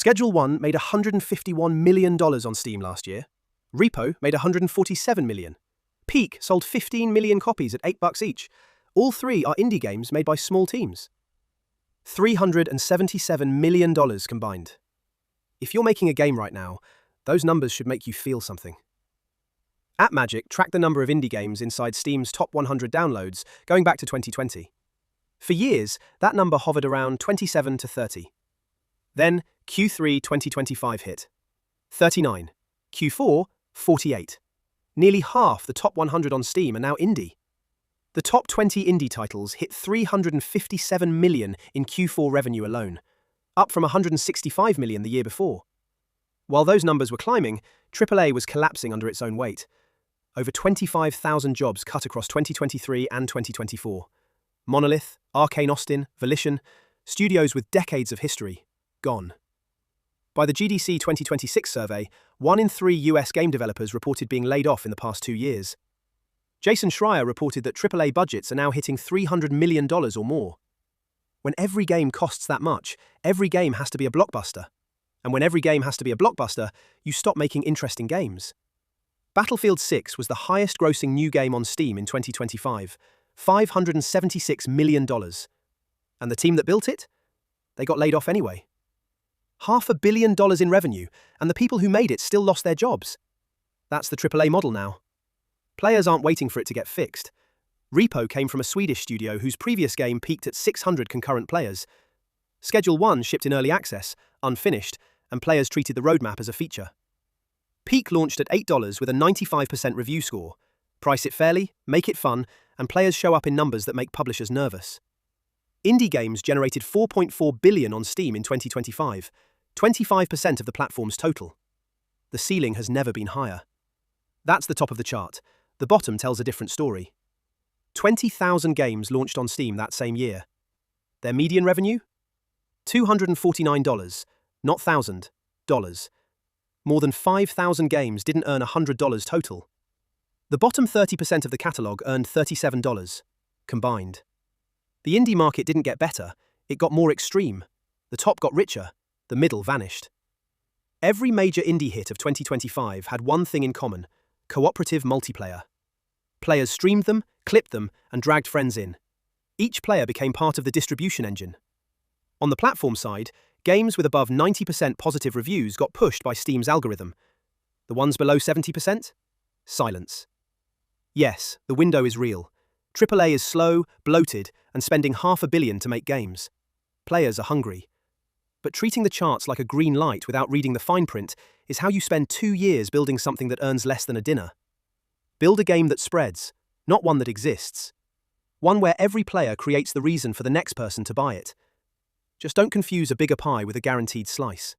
Schedule 1 made $151 million on Steam last year. R.E.P.O made $147 million. Peak sold 15 million copies at $8 each. All three are indie games made by small teams. $377 million combined. If you're making a game right now, those numbers should make you feel something. AppMagic tracked the number of indie games inside Steam's top 100 downloads going back to 2020. For years, that number hovered around 27 to 30. Then, Q3 2025 hit. 39. Q4, 48. Nearly half the top 100 on Steam are now indie. The top 20 indie titles hit $357 million in Q4 revenue alone, up from $165 million the year before. While those numbers were climbing, AAA was collapsing under its own weight. Over 25,000 jobs cut across 2023 and 2024. Monolith, Arkane Austin, Volition, studios with decades of history, gone. By the GDC 2026 survey, 1 in 3 US game developers reported being laid off in the past 2 years. Jason Schreier reported that AAA budgets are now hitting $300 million or more. When every game costs that much, every game has to be a blockbuster. And when every game has to be a blockbuster, you stop making interesting games. Battlefield 6 was the highest-grossing new game on Steam in 2025, $576 million. And the team that built it? They got laid off anyway. $500 million in revenue, and the people who made it still lost their jobs. That's the AAA model now. Players aren't waiting for it to get fixed. R.E.P.O came from a Swedish studio whose previous game peaked at 600 concurrent players. Schedule 1 shipped in early access, unfinished, and players treated the roadmap as a feature. Peak launched at $8 with a 95% review score. Price it fairly, make it fun, and players show up in numbers that make publishers nervous. Indie games generated $4.4 billion on Steam in 2025, 25% of the platform's total. The ceiling has never been higher. That's the top of the chart. The bottom tells a different story. 20,000 games launched on Steam that same year. Their median revenue? $249, not $1,000. More than 5,000 games didn't earn $100 total. The bottom 30% of the catalogue earned $37, combined. The indie market didn't get better, it got more extreme. The top got richer, the middle vanished. Every major indie hit of 2025 had one thing in common: cooperative multiplayer. Players streamed them, clipped them, and dragged friends in. Each player became part of the distribution engine. On the platform side, games with above 90% positive reviews got pushed by Steam's algorithm. The ones below 70%? Silence. Yes, the window is real. AAA is slow, bloated, and spending $500 million to make games. Players are hungry. But treating the charts like a green light without reading the fine print is how you spend 2 years building something that earns less than a dinner. Build a game that spreads, not one that exists. One where every player creates the reason for the next person to buy it. Just don't confuse a bigger pie with a guaranteed slice.